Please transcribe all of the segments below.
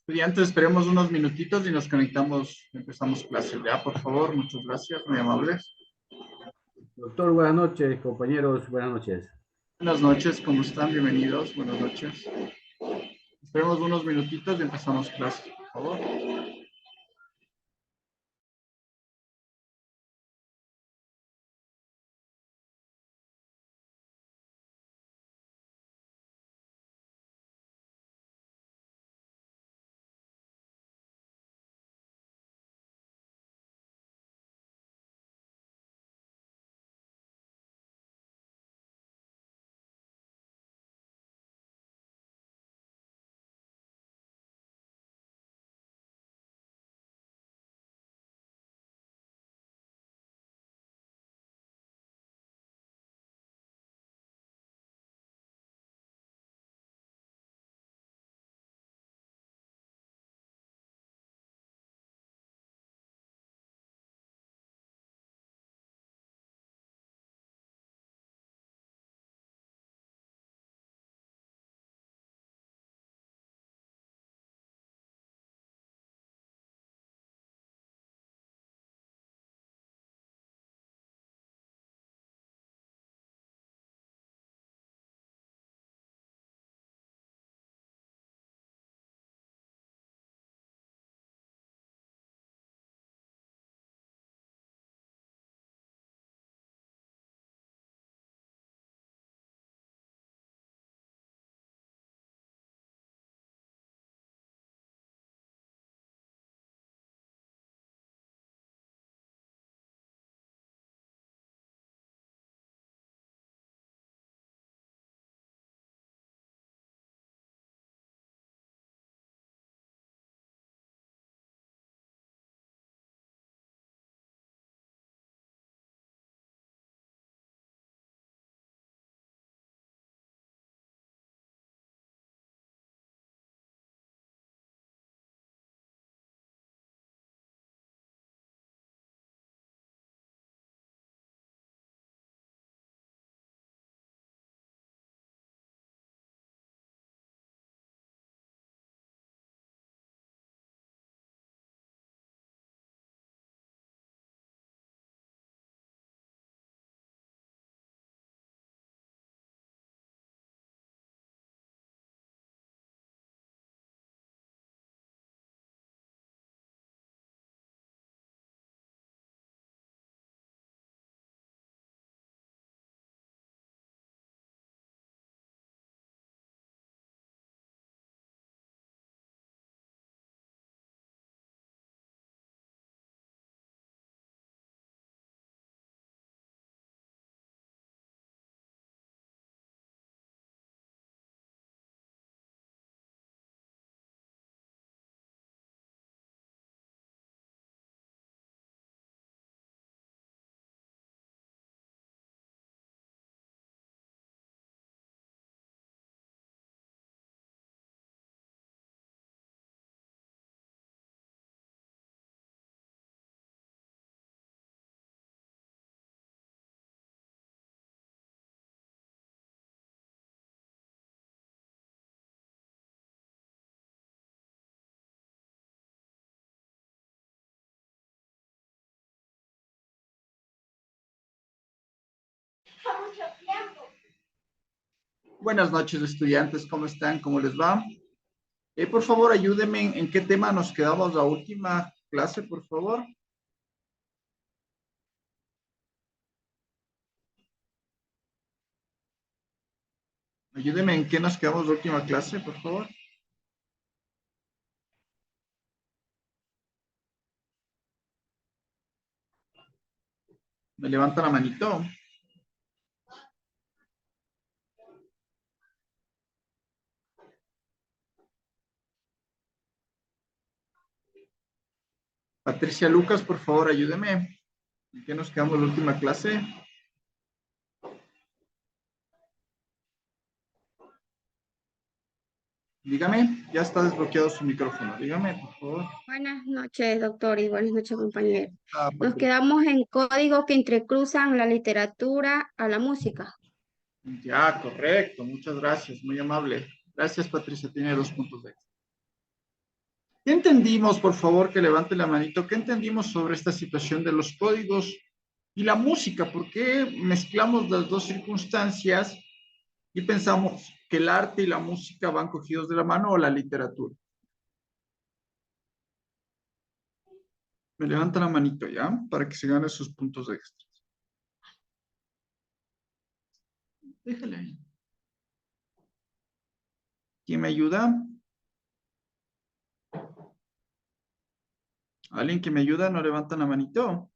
Estudiantes, esperemos unos minutitos y nos conectamos, empezamos clase. Ya, por favor, muchas gracias, muy amables. Doctor, buenas noches, compañeros, buenas noches. Buenas noches, ¿cómo están? Bienvenidos, buenas noches. Esperemos unos minutitos y empezamos clase, por favor. Buenas noches, estudiantes. ¿Cómo están? ¿Cómo les va? Por favor, ayúdenme en qué tema nos quedamos la última clase, por favor. Ayúdenme en qué nos quedamos la última clase, por favor. Me levanta la manito. Patricia Lucas, por favor, ayúdeme. ¿En qué nos quedamos la última clase? Dígame, ya está desbloqueado su micrófono. Dígame, por favor. Buenas noches, doctor, y buenas noches, compañero. Ah, Nos quedamos en códigos que entrecruzan la literatura a la música. ya, correcto. Muchas gracias. Muy amable. Gracias, Patricia. Tiene 2 puntos de extra. ¿Qué entendimos, por favor, que levante la manito? ¿Qué entendimos sobre esta situación de los códigos y la música? ¿Por qué mezclamos las dos circunstancias y pensamos que el arte y la música van cogidos de la mano o la literatura? Me levanta la manito ya para que se gane sus puntos extras. Déjale ahí. ¿Quién me ayuda? ¿Alguien que me ayuda? ¿No levantan la manito?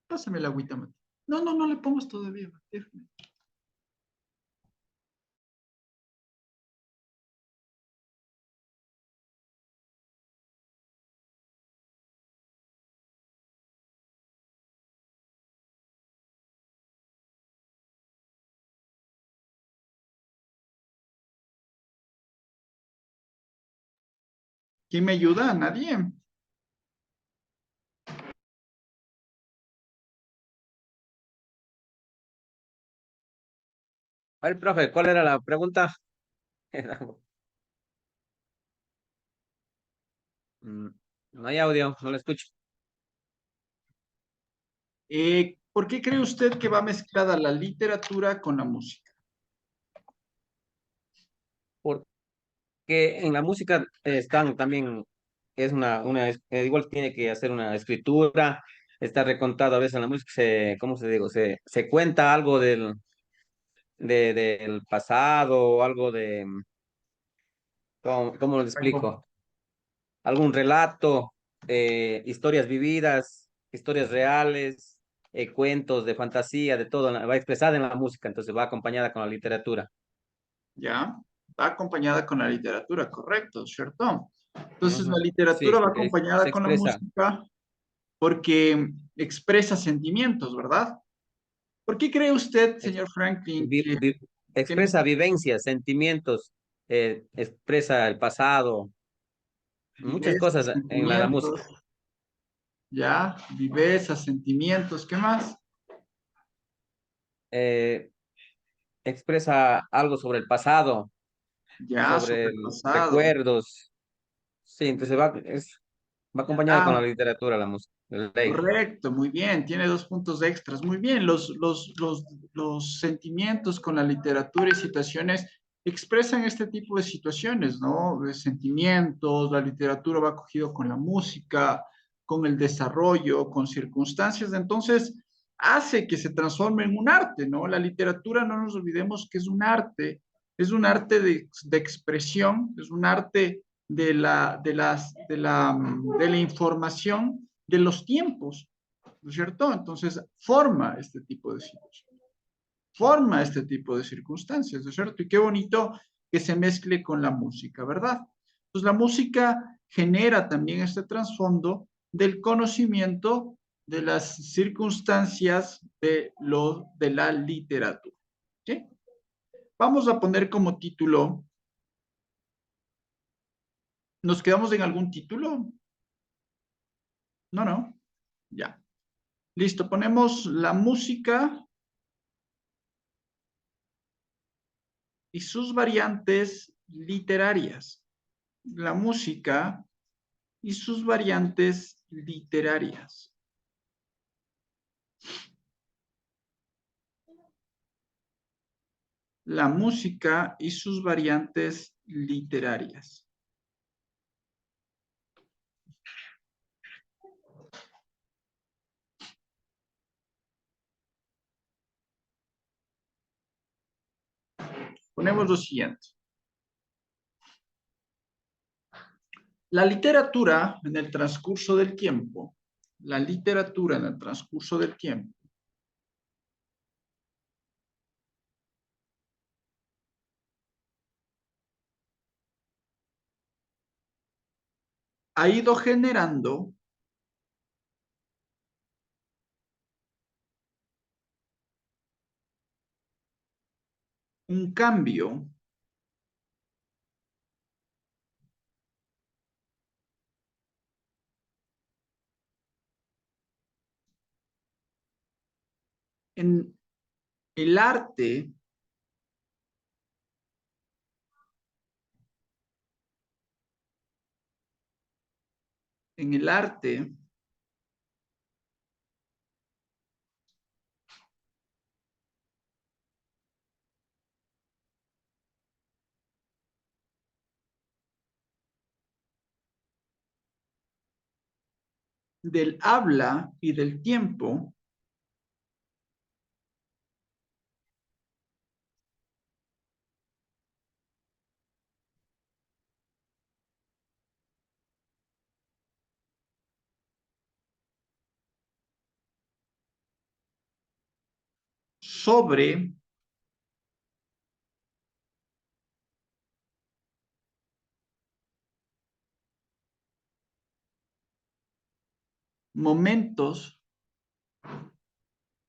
Pásame la agüita, Mati. No, no, no le pongas todavía. Déjame. ¿Quién me ayuda? Nadie. A ver, profe, ¿cuál era la pregunta? Mm, No hay audio, no lo escucho. ¿Por qué cree usted que va mezclada la literatura con la música? Porque en la música están también, igual tiene que hacer una escritura, está recontado a veces en la música, ¿cómo se digo? Se cuenta algo del pasado, algo ¿cómo lo explico? Algún relato, historias vividas, historias reales, cuentos de fantasía, de todo, va expresada en la música, entonces va acompañada con la literatura. ¿Ya? Va acompañada con la literatura, correcto, ¿cierto? Entonces, la Ujú. literatura Sí, va se acompañada con la expresa, música porque expresa sentimientos, ¿verdad? ¿Por qué cree usted, ex- señor Franklin, vi- que, vi- que nos- expresa vivencias, sentimientos, expresa el pasado, muchas viveza, cosas en la sentimientos, música. ya, viveza, sentimientos, ¿qué más? Eh, Expresa algo sobre el pasado, Ya, sobre sobre el pasado. recuerdos. Sí, entonces va acompañada con la Ah, literatura, la música, el ley. correcto, muy bien, tiene 2 puntos extras. Muy bien, los sentimientos con la literatura y situaciones expresan este tipo de situaciones, ¿no? De sentimientos, la literatura va cogido con la música, con el desarrollo, con circunstancias, entonces hace que se transforme en un arte, ¿no? La literatura, no nos olvidemos que es un arte de expresión, es un arte de la información de los tiempos, ¿no es cierto? Entonces, forma este tipo de situaciones, forma este tipo de circunstancias, ¿no es cierto? Y qué bonito que se mezcle con la música, ¿verdad? Pues la música genera también este trasfondo del conocimiento de las circunstancias de la literatura. ¿Sí? Vamos a poner como título, ¿nos quedamos en algún título? No, no, ya. Listo, ponemos la música y sus variantes literarias. La música y sus variantes literarias. la música y sus variantes literarias. Ponemos lo siguiente. La literatura en el transcurso del tiempo, la literatura en el transcurso del tiempo, ha ido generando un cambio en el arte del habla y del tiempo sobre momentos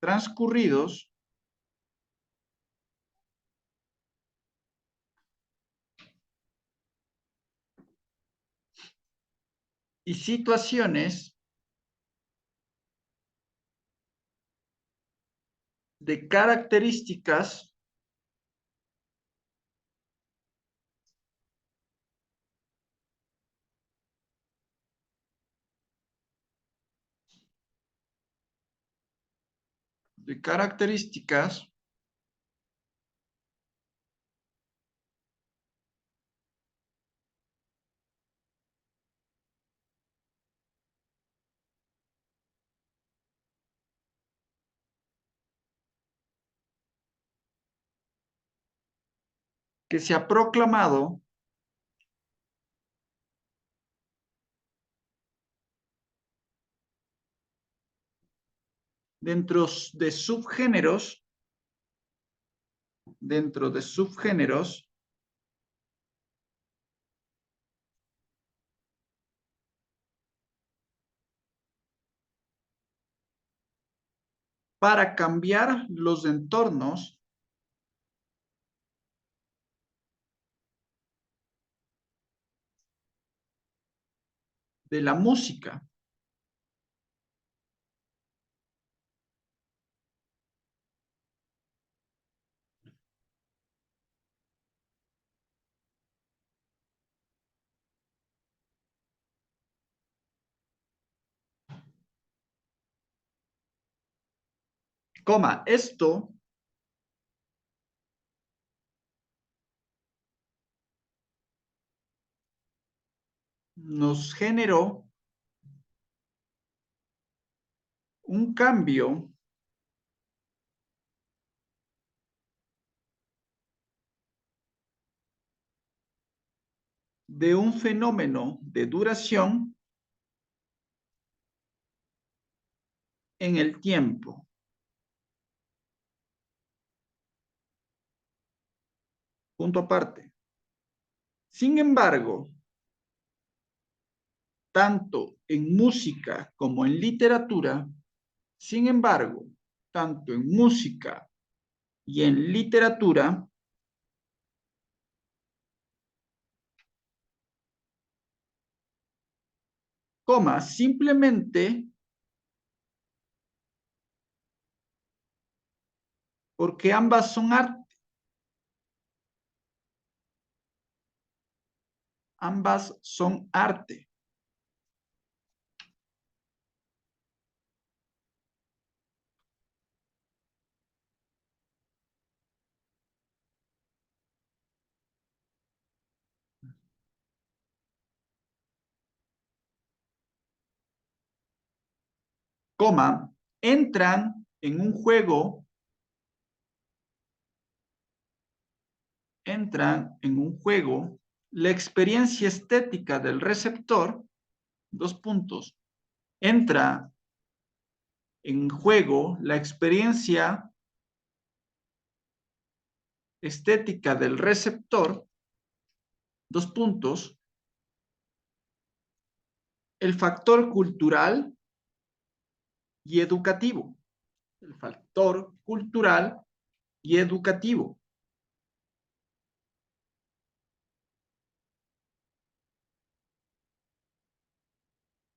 transcurridos y situaciones de características que se ha proclamado dentro de subgéneros para cambiar los entornos de la música. Esto nos generó un cambio de un fenómeno de duración en el tiempo. Punto aparte. Sin embargo, tanto en música como en literatura, sin embargo, tanto en música y en literatura, simplemente porque ambas son arte. Ambas son arte. coma, entran en un juego, la experiencia estética del receptor, dos puntos, entra en juego la experiencia estética del receptor, dos puntos, el factor cultural y educativo. El factor cultural y educativo.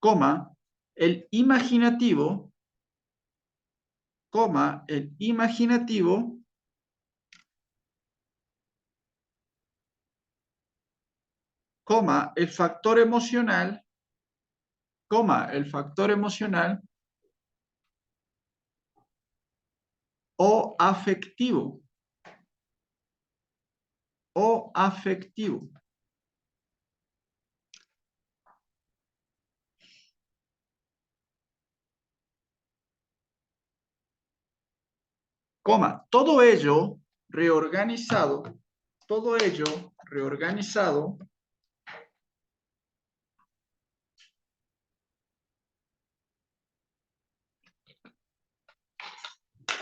Coma, el imaginativo, coma, el imaginativo, coma, el factor emocional, coma, el factor emocional o afectivo, o afectivo. Coma, todo ello reorganizado, todo ello reorganizado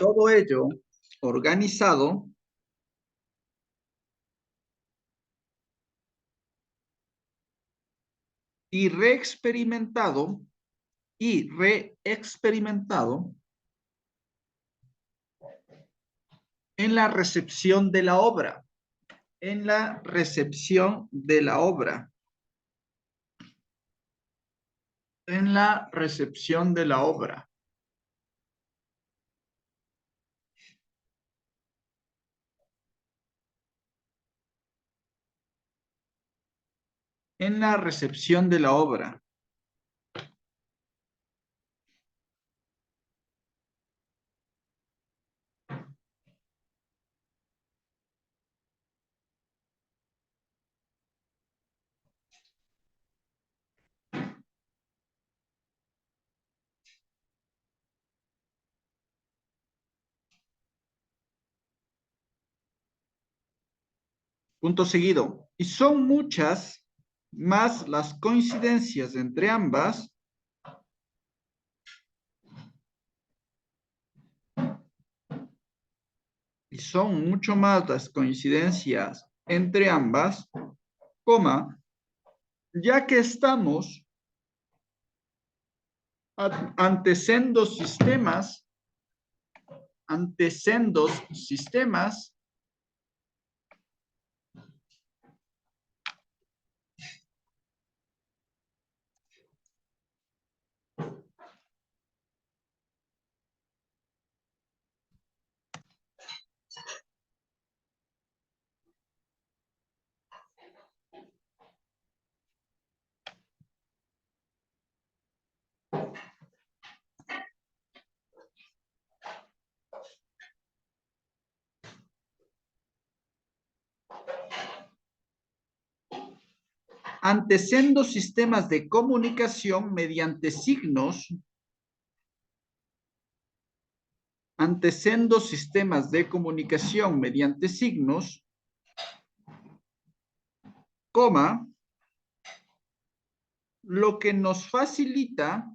todo ello organizado y reexperimentado en la recepción de la obra, en la recepción de la obra, en la recepción de la obra. En la recepción de la obra. Punto seguido. Y son muchas más las coincidencias entre ambas y son mucho más las coincidencias entre ambas, coma, ya que estamos ante sendos sistemas ante sendos sistemas de comunicación mediante signos, ante sendos sistemas de comunicación mediante signos, coma, lo que nos facilita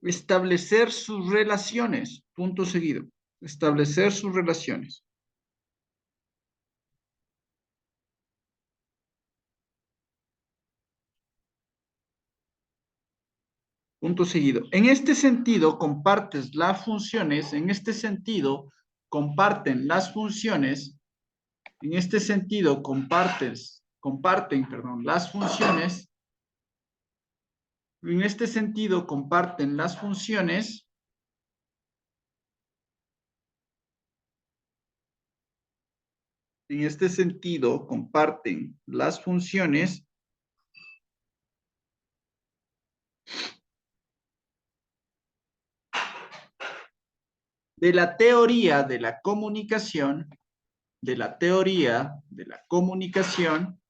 establecer sus relaciones, punto seguido, establecer sus relaciones. Punto seguido. En este sentido, comparten las funciones, en este sentido, comparten, las funciones En este sentido, comparten las funciones de la teoría de la comunicación, de la teoría de la comunicación,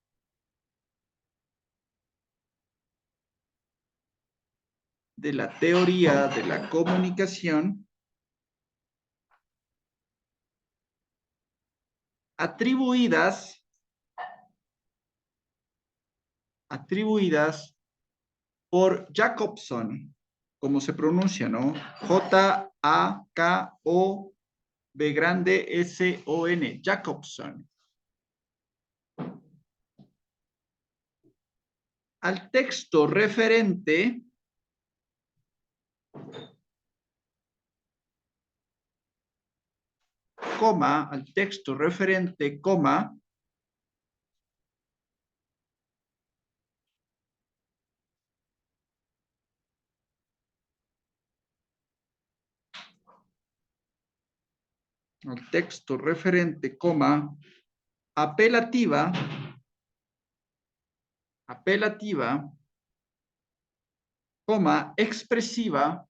de la teoría de la comunicación, atribuidas por Jacobson, como se pronuncia, ¿no? J-A-K-O-B grande S-O-N, Jacobson. Al texto referente coma, al texto referente, coma, al texto referente, coma, apelativa, coma, expresiva,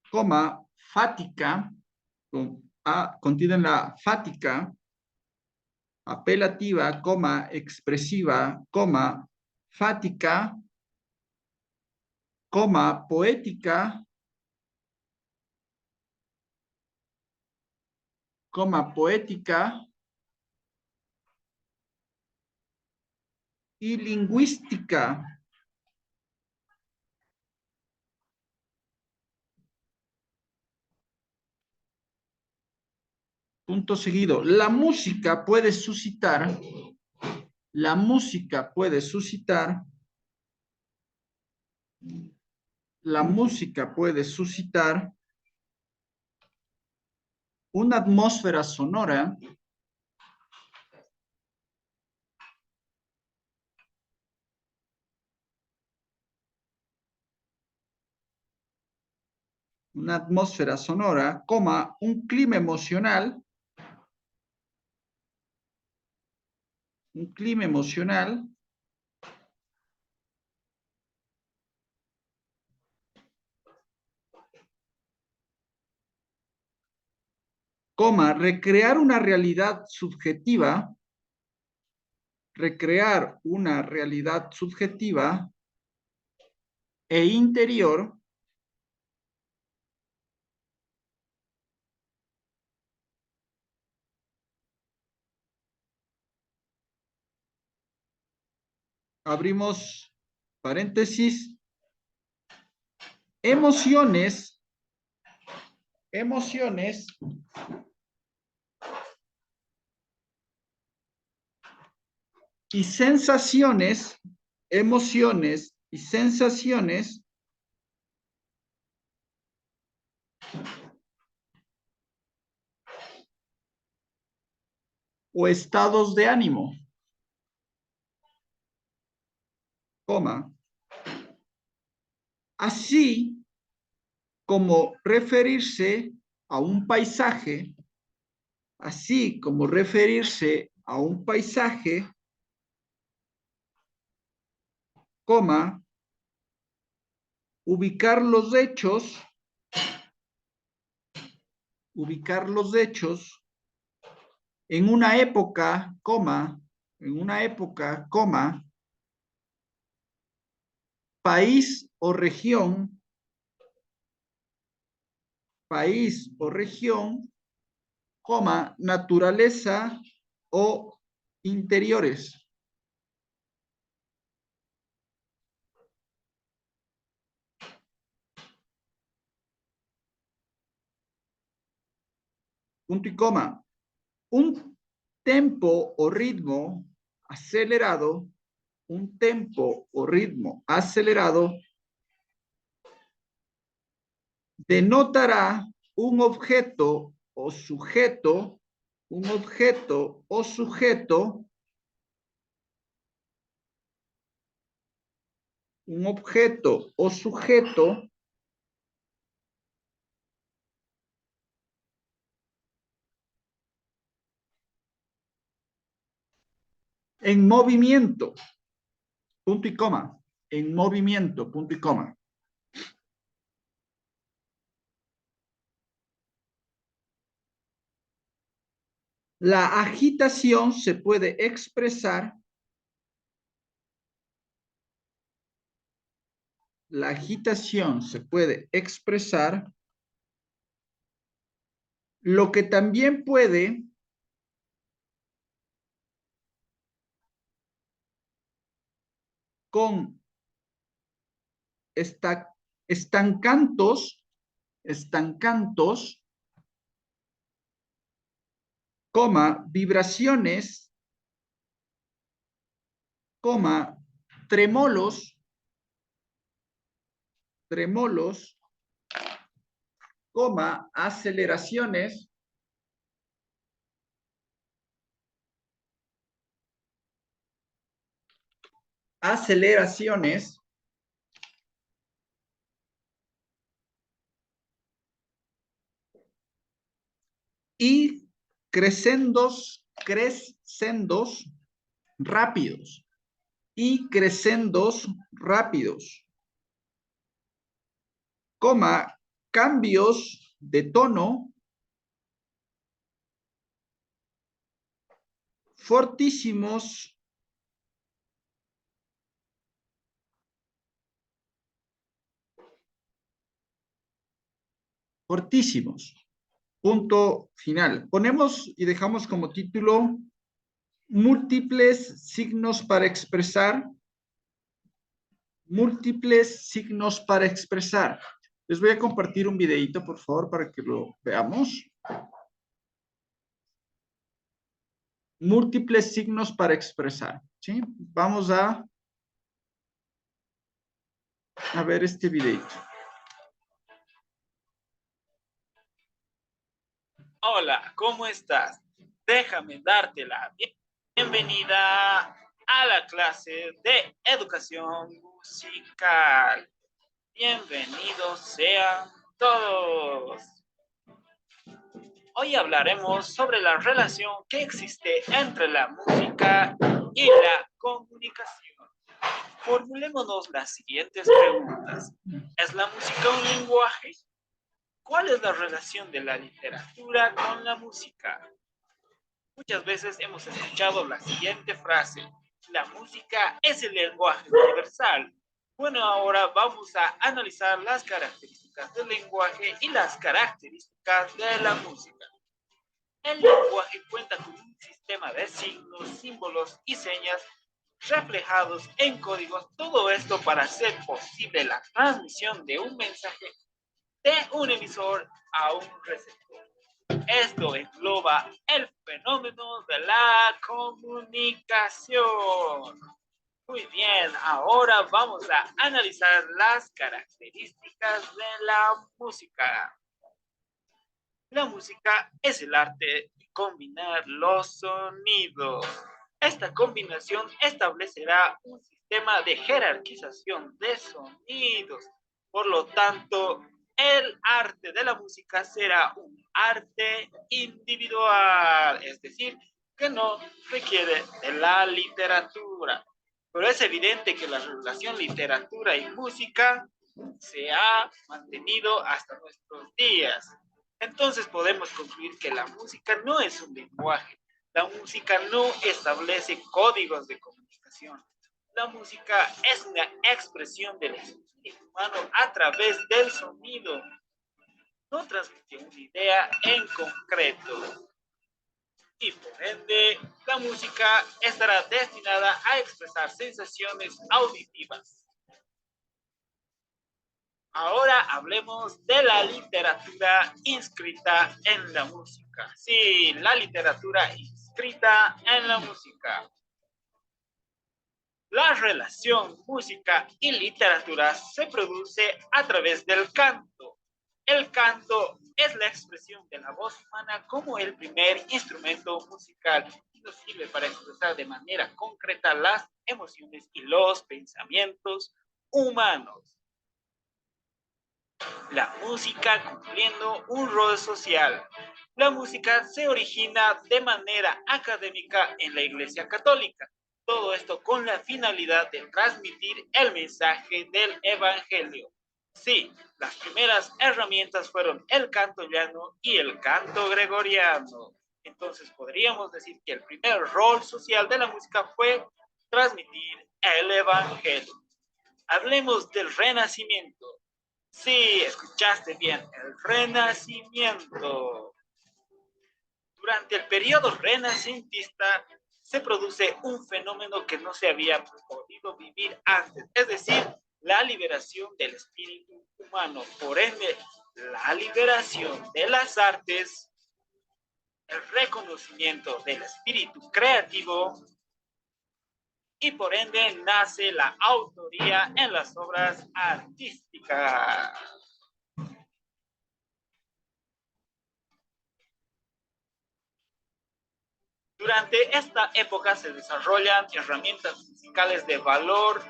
coma, fática, contienen la fática, apelativa, coma, expresiva, coma, fática, coma, poética, coma, poética y lingüística. Punto seguido. La música puede suscitar una atmósfera sonora coma, un clima emocional, coma, recrear una realidad subjetiva e interior, abrimos paréntesis, emociones y sensaciones, o estados de ánimo, coma, así como referirse a un paisaje, coma, ubicar los hechos en una época, coma, país o región, coma, naturaleza o interiores. Punto y coma. Un tempo o ritmo acelerado, denotará un objeto o sujeto un objeto o sujeto en movimiento, punto y coma, en movimiento, punto y coma. La agitación se puede expresar, lo que también puede con estancantos, coma, vibraciones, coma, tremolos, coma, aceleraciones, y crescendos rápidos, coma, cambios de tono fortísimos, punto final. Ponemos y dejamos como título múltiples signos para expresar. Les voy a compartir un videito, por favor, para que lo veamos. Múltiples signos para expresar, ¿sí? Vamos a ver este videito. Hola, ¿cómo estás? Déjame darte la bienvenida a la clase de educación musical. Bienvenidos sean todos. Hoy hablaremos sobre la relación que existe entre la música y la comunicación. Formulémonos las siguientes preguntas. ¿Es la música un lenguaje? ¿Cuál es la relación de la literatura con la música? Muchas veces hemos escuchado la siguiente frase: la música es el lenguaje universal. Bueno, ahora vamos a analizar las características del lenguaje y las características de la música. El lenguaje cuenta con un sistema de signos, símbolos y señas reflejados en códigos, todo esto para hacer posible la transmisión de un mensaje de un emisor a un receptor. Esto engloba el fenómeno de la comunicación. Muy bien, ahora vamos a analizar las características de la música. La música es el arte de combinar los sonidos. Esta combinación establecerá un sistema de jerarquización de sonidos. Por lo tanto, el arte de la música será un arte individual, es decir, que no requiere de la literatura. Pero es evidente que la relación literatura y música se ha mantenido hasta nuestros días. Entonces podemos concluir que la música no es un lenguaje. La música no establece códigos de comunicación. La música es una expresión del espíritu humano a través del sonido. No transmite una idea en concreto. Y por ende, la música estará destinada a expresar sensaciones auditivas. Ahora hablemos de la literatura inscrita en la música. Sí, la literatura inscrita en la música. La relación música y literatura se produce a través del canto. El canto es la expresión de la voz humana como el primer instrumento musical y nos sirve para expresar de manera concreta las emociones y los pensamientos humanos. La música cumpliendo un rol social. La música se origina de manera académica en la Iglesia Católica. Todo esto con la finalidad de transmitir el mensaje del Evangelio. Sí, las primeras herramientas fueron el canto llano y el canto gregoriano. Entonces podríamos decir que el primer rol social de la música fue transmitir el Evangelio. Hablemos del Renacimiento. Sí, escuchaste bien, el Renacimiento. Durante el periodo renacentista se produce un fenómeno que no se había podido vivir antes, es decir, la liberación del espíritu humano. Por ende, la liberación de las artes, el reconocimiento del espíritu creativo y por ende nace la autoría en las obras artísticas. Durante esta época se desarrollan herramientas musicales de valor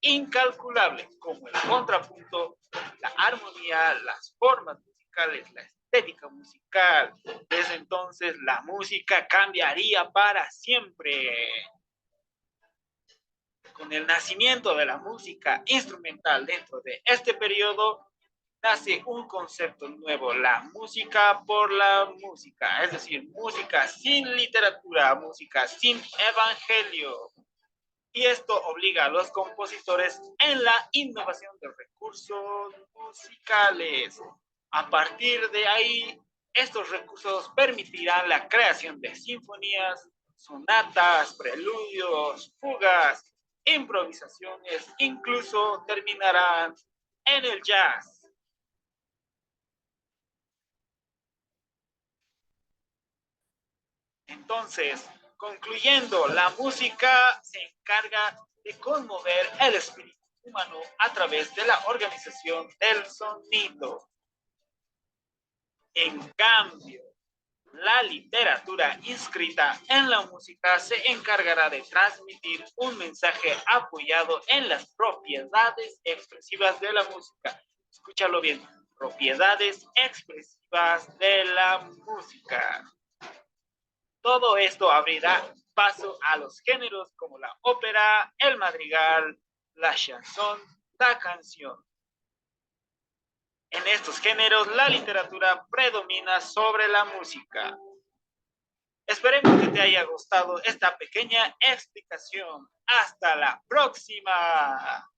incalculable, como el contrapunto, la armonía, las formas musicales, la estética musical. Desde entonces la música cambiaría para siempre. Con el nacimiento de la música instrumental dentro de este periodo, nace un concepto nuevo, la música por la música, es decir, música sin literatura, música sin evangelio. Y esto obliga a los compositores en la innovación de recursos musicales. A partir de ahí, estos recursos permitirán la creación de sinfonías, sonatas, preludios, fugas, improvisaciones, incluso terminarán en el jazz. Entonces, concluyendo, la música se encarga de conmover el espíritu humano a través de la organización del sonido. En cambio, la literatura inscrita en la música se encargará de transmitir un mensaje apoyado en las propiedades expresivas de la música. Escúchalo bien, propiedades expresivas de la música. Todo esto abrirá paso a los géneros como la ópera, el madrigal, la chanson, la canción. En estos géneros, la literatura predomina sobre la música. Esperemos que te haya gustado esta pequeña explicación. Hasta la próxima.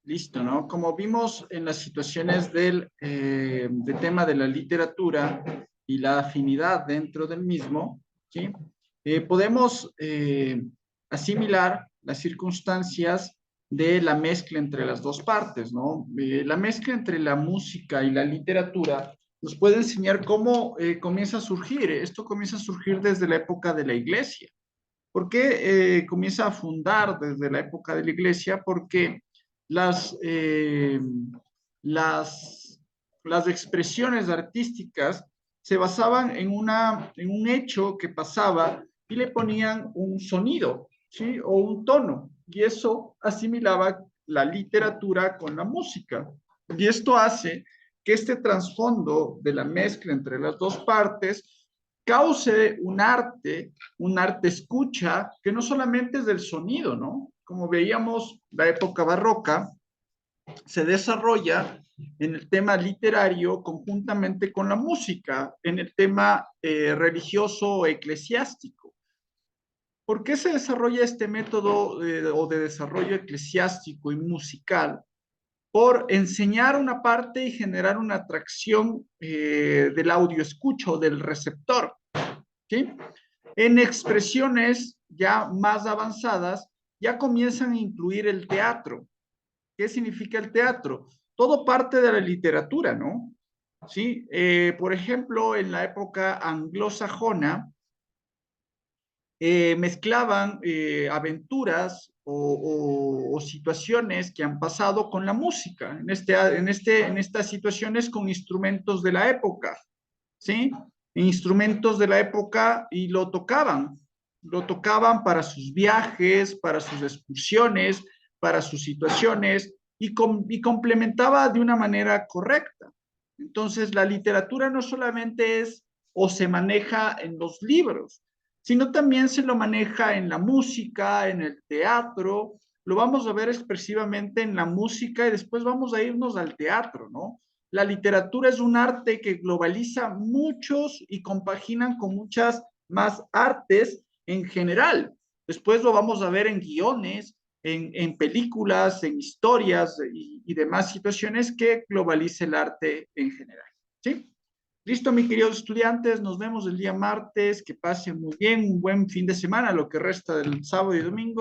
Listo, ¿no? Como vimos en las situaciones del tema de la literatura y la afinidad dentro del mismo, ¿sí? Podemos asimilar las circunstancias de la mezcla entre las dos partes, ¿no? La mezcla entre la música y la literatura nos puede enseñar cómo comienza a surgir. Esto comienza a surgir desde la época de la iglesia. ¿Por qué comienza a fundar desde la época de la iglesia? Porque las expresiones artísticas se basaban en un hecho que pasaba y le ponían un sonido, ¿sí? O un tono, y eso asimilaba la literatura con la música. Y esto hace que este trasfondo de la mezcla entre las dos partes cause un arte escucha, que no solamente es del sonido, ¿no? Como veíamos, la época barroca se desarrolla en el tema literario conjuntamente con la música, en el tema religioso o eclesiástico. ¿Por qué se desarrolla este método o de desarrollo eclesiástico y musical? Por enseñar una parte y generar una atracción del audio escucho, del receptor, ¿sí? En expresiones ya más avanzadas, ya comienzan a incluir el teatro. ¿Qué significa el teatro? Todo parte de la literatura, ¿no? ¿Sí? Por ejemplo, en la época anglosajona, mezclaban aventuras o situaciones que han pasado con la música, en estas situaciones con instrumentos de la época, ¿sí? Instrumentos de la época y lo tocaban. Lo tocaban para sus viajes, para sus excursiones, para sus situaciones y complementaba de una manera correcta. Entonces, la literatura no solamente es o se maneja en los libros, sino también se lo maneja en la música, en el teatro, lo vamos a ver expresivamente en la música y después vamos a irnos al teatro, ¿no? La literatura es un arte que globaliza muchos y compaginan con muchas más artes en general. Después lo vamos a ver en guiones, en películas, en historias y demás situaciones que globaliza el arte en general. ¿Sí? Listo, mis queridos estudiantes, nos vemos el día martes, que pasen muy bien, un buen fin de semana, lo que resta del sábado y domingo.